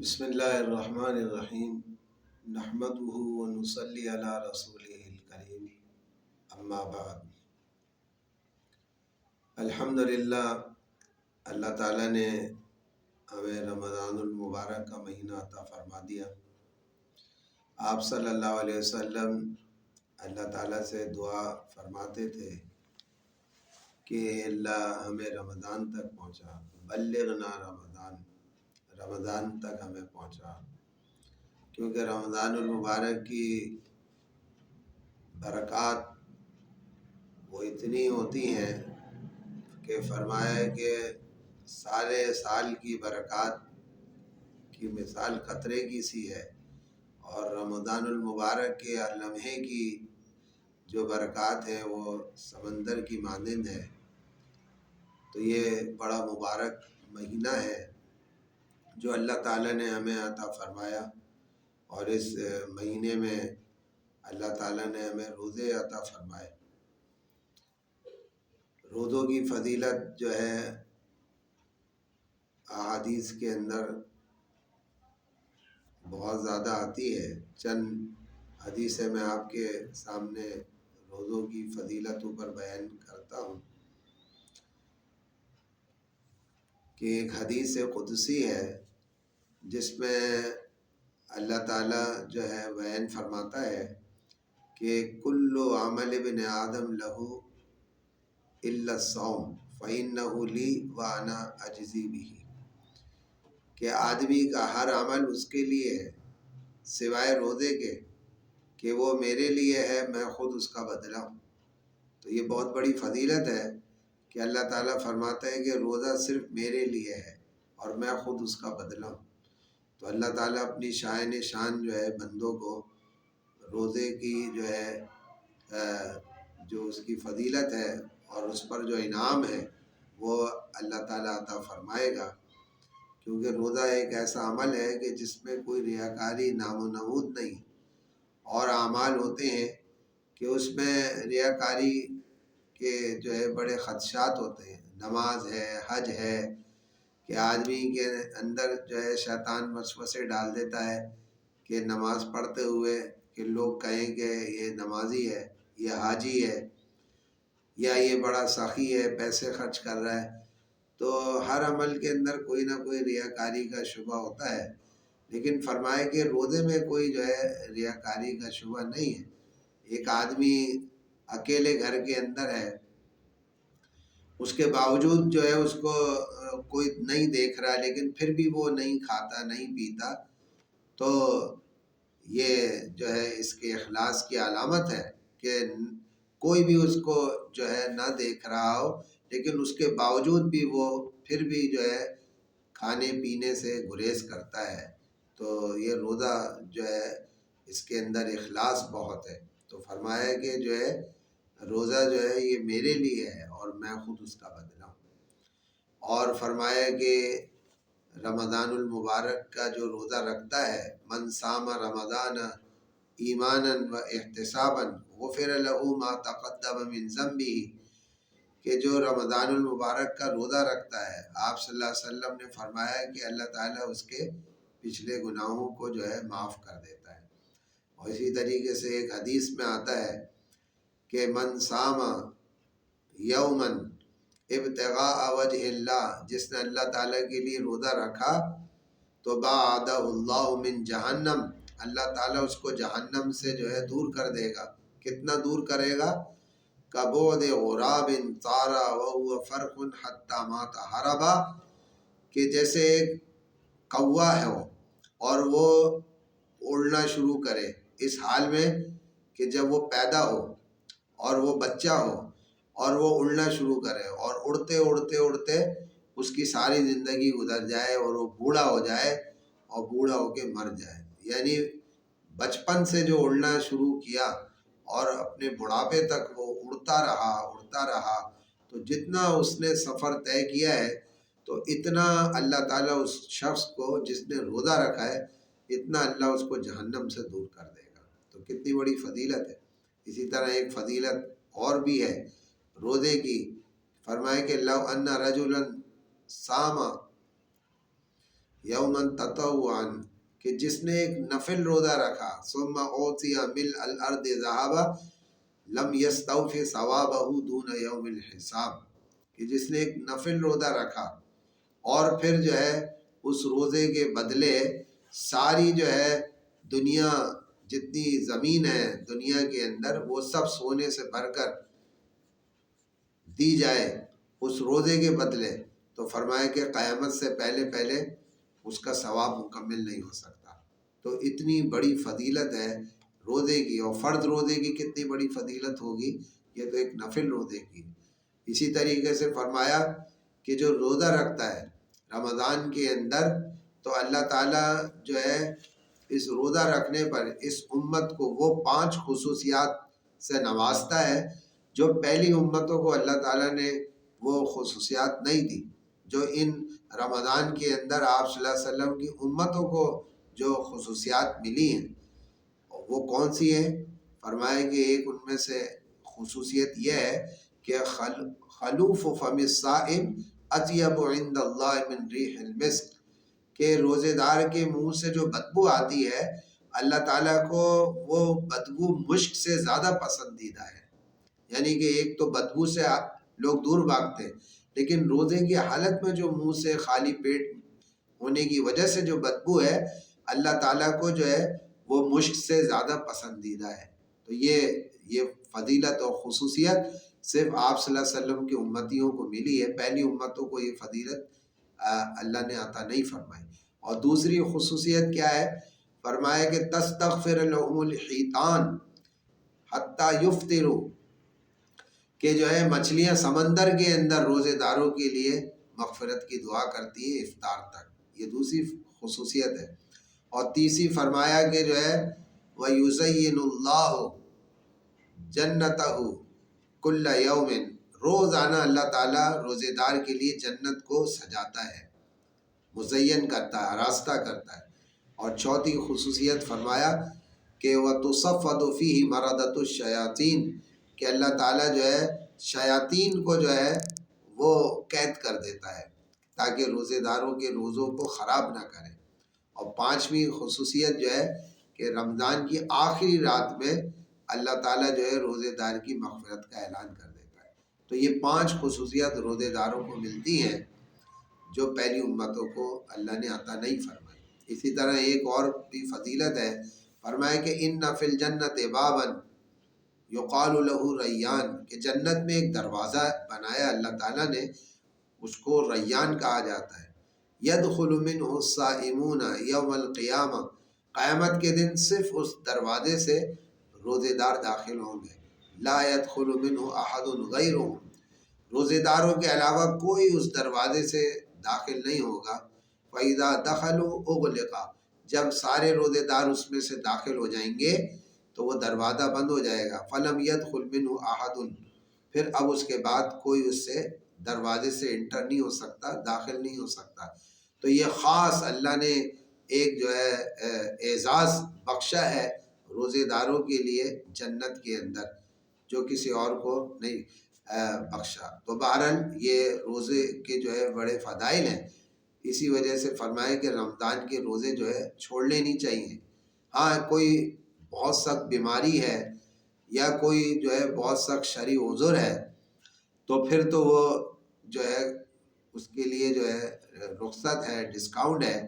بسم اللہ الرحمن الرحیم نحمدہ ونصلی علی رسولہ الکریم اما بعد۔ الحمدللہ، اللہ تعالیٰ نے ہمیں رمضان المبارک کا مہینہ عطا فرما دیا۔ آپ صلی اللہ علیہ وسلم اللہ تعالیٰ سے دعا فرماتے تھے کہ اللہ ہمیں رمضان تک پہنچا، بلغنا رمضان تک ہمیں پہنچا، کیونکہ رمضان المبارک کی برکات وہ اتنی ہوتی ہیں کہ فرمایا ہے کہ سارے سال کی برکات کی مثال قطرے کی سی ہے، اور رمضان المبارک کے ہر لمحے کی جو برکات ہیں وہ سمندر کی مانند ہے۔ تو یہ بڑا مبارک مہینہ ہے جو اللہ تعالیٰ نے ہمیں عطا فرمایا، اور اس مہینے میں اللہ تعالیٰ نے ہمیں روزے عطا فرمائے۔ روزوں کی فضیلت جو ہے احادیث کے اندر بہت زیادہ آتی ہے۔ چند حدیثیں میں آپ کے سامنے روزوں کی فضیلتوں پر بیان کرتا ہوں کہ ایک حدیث قدسی ہے جس میں اللہ تعالیٰ جو ہے بیان فرماتا ہے کہ کل عمل ابن آدم لہو الا الصوم فإنہ لی وانا اجزی بہ، کہ آدمی کا ہر عمل اس کے لیے ہے سوائے روزے کے، کہ وہ میرے لیے ہے، میں خود اس کا بدلہ ہوں۔ تو یہ بہت بڑی فضیلت ہے کہ اللہ تعالیٰ فرماتا ہے کہ روزہ صرف میرے لیے ہے اور میں خود اس کا بدلہ ہوں۔ تو اللہ تعالیٰ اپنی شان جو ہے بندوں کو روزے کی جو ہے جو اس کی فضیلت ہے اور اس پر جو انعام ہے وہ اللہ تعالیٰ عطا فرمائے گا، کیونکہ روزہ ایک ایسا عمل ہے کہ جس میں کوئی ریاکاری نام و نمود نہیں، اور اعمال ہوتے ہیں کہ اس میں ریاکاری کے جو ہے بڑے خدشات ہوتے ہیں۔ نماز ہے، حج ہے، کہ آدمی کے اندر جو ہے شیطان وسوسے ڈال دیتا ہے کہ نماز پڑھتے ہوئے کہ لوگ کہیں کہ یہ نمازی ہے، یہ حاجی ہے، یا یہ بڑا سخی ہے، پیسے خرچ کر رہا ہے۔ تو ہر عمل کے اندر کوئی نہ کوئی ریاکاری کا شبہ ہوتا ہے، لیکن فرمائے کہ روزے میں کوئی جو ہے ریاکاری کا شبہ نہیں ہے۔ ایک آدمی اکیلے گھر کے اندر ہے، اس کے باوجود جو ہے اس کو کوئی نہیں دیکھ رہا، لیکن پھر بھی وہ نہیں کھاتا نہیں پیتا، تو یہ جو ہے اس کے اخلاص کی علامت ہے کہ کوئی بھی اس کو جو ہے نہ دیکھ رہا ہو، لیکن اس کے باوجود بھی وہ پھر بھی جو ہے کھانے پینے سے گریز کرتا ہے۔ تو یہ روزہ جو ہے اس کے اندر اخلاص بہت ہے۔ تو فرمایا کہ جو ہے روزہ جو ہے یہ میرے لیے ہے اور میں خود اس کا بدلہ ہوں۔ اور فرمایا کہ رمضان المبارک کا جو روزہ رکھتا ہے، من صام رمضان ایمانا و احتسابا غفر له ما تقدم من ذنبہ، کہ جو رمضان المبارک کا روزہ رکھتا ہے، آپ صلی اللہ علیہ وسلم نے فرمایا کہ اللہ تعالیٰ اس کے پچھلے گناہوں کو جو ہے معاف کر دیتا ہے۔ اور اسی طریقے سے ایک حدیث میں آتا ہے کہ من صام یوما ابتغاء وجہ اللہ، جس نے اللہ تعالیٰ کے لیے روزہ رکھا تو بعدہ اللہ من جہنم، اللہ تعالیٰ اس کو جہنم سے جو ہے دور کر دے گا۔ کتنا دور کرے گا؟ کبعد غراب طار وهو فرق حتى مات ہربا، کہ جیسے ایک کوا ہے اور وہ اڑنا شروع کرے اس حال میں کہ جب وہ پیدا ہو اور وہ بچہ ہو اور وہ اڑنا شروع کرے، اور اڑتے اڑتے اڑتے اس کی ساری زندگی گزر جائے اور وہ بوڑھا ہو جائے اور بوڑھا ہو کے مر جائے۔ یعنی بچپن سے جو اڑنا شروع کیا اور اپنے بڑھاپے تک وہ اڑتا رہا، تو جتنا اس نے سفر طے کیا ہے تو اتنا اللہ تعالیٰ اس شخص کو جس نے روزہ رکھا ہے اتنا اللہ اس کو جہنم سے دور کر دے گا۔ تو کتنی بڑی فضیلت ہے۔ اسی طرح ایک فضیلت اور بھی ہے روزے کی، فرمائے کہ لو ان رجلا صام یومن تطوعن کہ جس نے ایک نفل روزہ رکھا، ثم اوتی مل الارض ذهبا لم یستوف ثوابہ دون یوم الحساب، کہ جس نے ایک نفل روزہ رکھا اور پھر جو ہے اس روزے کے بدلے ساری جو ہے دنیا، جتنی زمین ہے دنیا کے اندر، وہ سب سونے سے بھر کر دی جائے اس روزے کے بدلے، تو فرمایا کہ قیامت سے پہلے پہلے اس کا ثواب مکمل نہیں ہو سکتا۔ تو اتنی بڑی فضیلت ہے روزے کی، اور فرض روزے کی کتنی بڑی فضیلت ہوگی، یہ تو ایک نفل روزے کی۔ اسی طریقے سے فرمایا کہ جو روزہ رکھتا ہے رمضان کے اندر، تو اللہ تعالیٰ جو ہے اس روزہ رکھنے پر اس امت کو وہ 5 خصوصیات سے نوازتا ہے جو پہلی امتوں کو اللہ تعالیٰ نے وہ خصوصیات نہیں دی، جو ان رمضان کے اندر آپ صلی اللہ علیہ وسلم کی امتوں کو جو خصوصیات ملی ہیں وہ کون سی ہیں؟ فرمایا کہ ایک ان میں سے خصوصیت یہ ہے کہ خلوف فم الصائم اطیب عند اللہ من ریح المسک، کہ روزے دار کے منہ سے جو بدبو آتی ہے اللہ تعالیٰ کو وہ بدبو مشک سے زیادہ پسندیدہ ہے۔ یعنی کہ ایک تو بدبو سے لوگ دور بھاگتے ہیں، لیکن روزے کی حالت میں جو منہ سے خالی پیٹ ہونے کی وجہ سے جو بدبو ہے اللہ تعالیٰ کو جو ہے وہ مشک سے زیادہ پسندیدہ ہے۔ تو یہ فضیلت اور خصوصیت صرف آپ صلی اللہ علیہ وسلم کی امتیوں کو ملی ہے، پہلی امتوں کو یہ فضیلت اللہ نے عطا نہیں فرمائی۔ اور دوسری خصوصیت کیا ہے؟ فرمایا کہ تستغفر لهم الحیتان حتی یفطروا، کہ جو ہے مچھلیاں سمندر کے اندر روزے داروں کے لیے مغفرت کی دعا کرتی ہیں افطار تک، یہ دوسری خصوصیت ہے۔ اور تیسری فرمایا کہ جو ہے وَيُزَيِّنُ اللَّهُ جَنَّتَهُ كُلَّ يَوْمٍ، روزانہ اللہ تعالیٰ روزے دار کے لیے جنت کو سجاتا ہے، مزین کرتا ہے، آراستہ کرتا ہے۔ اور چوتھی خصوصیت فرمایا کہ وَتُصَفَّدُ فِيهِ مَرَدَةُ الشَّيَاطِينِ، کہ اللہ تعالیٰ جو ہے شیاطین کو جو ہے وہ قید کر دیتا ہے تاکہ روزے داروں کے روزوں کو خراب نہ کرے۔ اور پانچویں خصوصیت جو ہے کہ رمضان کی آخری رات میں اللہ تعالیٰ جو ہے روزے دار کی مغفرت کا اعلان کر دیتا ہے۔ تو یہ 5 خصوصیات روزے داروں کو ملتی ہیں جو پہلی امتوں کو اللہ نے عطا نہیں فرمائی۔ اسی طرح ایک اور بھی فضیلت ہے، فرمایا کہ ان فی الجنت بابا یقال له ریان، کہ جنت میں ایک دروازہ بنایا اللہ تعالیٰ نے، اس کو ریان کہا جاتا ہے۔ یدخل منہ الصائمون یوم القیامہ، قیامت کے دن صرف اس دروازے سے روزے دار داخل ہوں گے۔ لا يدخل منہ احد غیرہم، روزے داروں کے علاوہ کوئی اس دروازے سے داخل نہیں ہوگا۔ فَإِذَا دَخَلُوا أُغْلِقَ، جب سارے روزے دار اس میں سے داخل ہو جائیں گے تو وہ دروازہ بند ہو جائے گا۔ فَلَمْ يَدْخُلْ مِنْهُ أَحَدٌ، پھر اب اس کے بعد کوئی اس سے دروازے سے انٹر نہیں ہو سکتا، داخل نہیں ہو سکتا۔ تو یہ خاص اللہ نے ایک جو ہے اعزاز بخشا ہے روزے داروں کے لیے جنت کے اندر، جو کسی اور کو نہیں بخشا۔ تو بہرحال یہ روزے کے جو ہے بڑے فضائل ہیں، اسی وجہ سے فرمائے کہ رمضان کے روزے جو ہے چھوڑنے نہیں چاہیے۔ ہاں کوئی بہت سخت بیماری ہے یا کوئی جو ہے بہت سخت شرعی عذر ہے تو پھر تو وہ جو ہے اس کے لیے جو ہے رخصت ہے، ڈسکاؤنٹ ہے،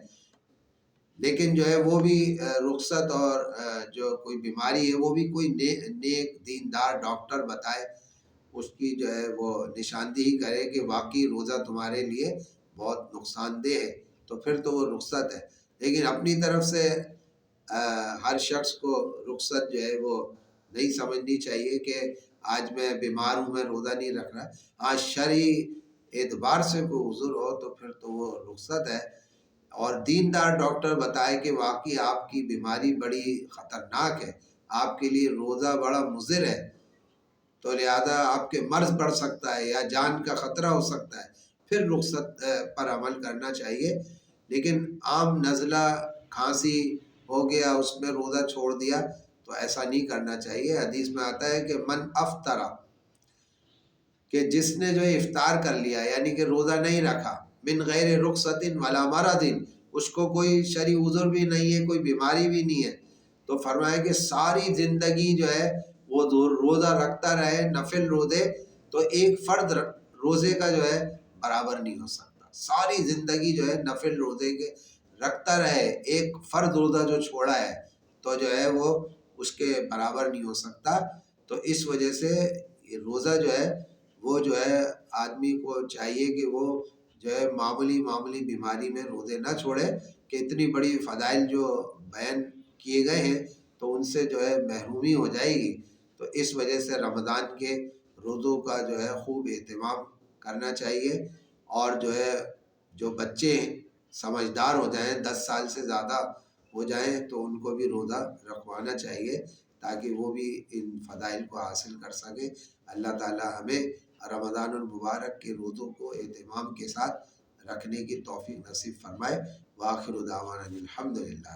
لیکن جو ہے وہ بھی رخصت اور جو کوئی بیماری ہے وہ بھی کوئی نیک دیندار ڈاکٹر بتائے، اس کی جو ہے وہ نشاندہی کرے کہ واقعی روزہ تمہارے لیے بہت نقصان دہ ہے، تو پھر تو وہ رخصت ہے۔ لیکن اپنی طرف سے ہر شخص کو رخصت جو ہے وہ نہیں سمجھنی چاہیے کہ آج میں بیمار ہوں میں روزہ نہیں رکھ رہا۔ آج شرعی اعتبار سے کوئی عذر ہو تو پھر تو وہ رخصت ہے، اور دیندار ڈاکٹر بتائے کہ واقعی آپ کی بیماری بڑی خطرناک ہے، آپ کے لیے روزہ بڑا مضر ہے، تو لہذا آپ کے مرض بڑھ سکتا ہے یا جان کا خطرہ ہو سکتا ہے، پھر رخصت پر عمل کرنا چاہیے۔ لیکن عام نزلہ کھانسی ہو گیا اس میں روزہ چھوڑ دیا تو ایسا نہیں کرنا چاہیے۔ حدیث میں آتا ہے کہ من افطرا، کہ جس نے جو افطار کر لیا یعنی کہ روزہ نہیں رکھا، من غیر رخصت ولا مرض، اس کو کوئی شرعی عذر بھی نہیں ہے، کوئی بیماری بھی نہیں ہے، تو فرمایا کہ ساری زندگی جو ہے وہ روزہ رکھتا رہے نفل روزے، تو ایک فرد روزے کا جو ہے برابر نہیں ہو سکتا۔ ساری زندگی جو ہے نفل روزے کے رکھتا رہے، ایک فرد روزہ جو چھوڑا ہے تو جو ہے وہ اس کے برابر نہیں ہو سکتا۔ تو اس وجہ سے یہ روزہ جو ہے وہ جو ہے آدمی کو چاہیے کہ وہ جو ہے معمولی بیماری میں روزے نہ چھوڑے، کہ اتنی بڑی فضائل جو بیان کیے گئے ہیں تو ان سے جو ہے محرومی ہو جائے گی۔ تو اس وجہ سے رمضان کے روزوں کا جو ہے خوب اہتمام کرنا چاہیے، اور جو ہے جو بچے سمجھدار ہو جائیں، 10 سال سے زیادہ ہو جائیں، تو ان کو بھی روزہ رکھوانا چاہیے تاکہ وہ بھی ان فضائل کو حاصل کر سکے۔ اللہ تعالی ہمیں رمضان المبارک کے روزوں کو اہتمام کے ساتھ رکھنے کی توفیق نصیب فرمائے۔ وآخر دعوانا الحمدللہ۔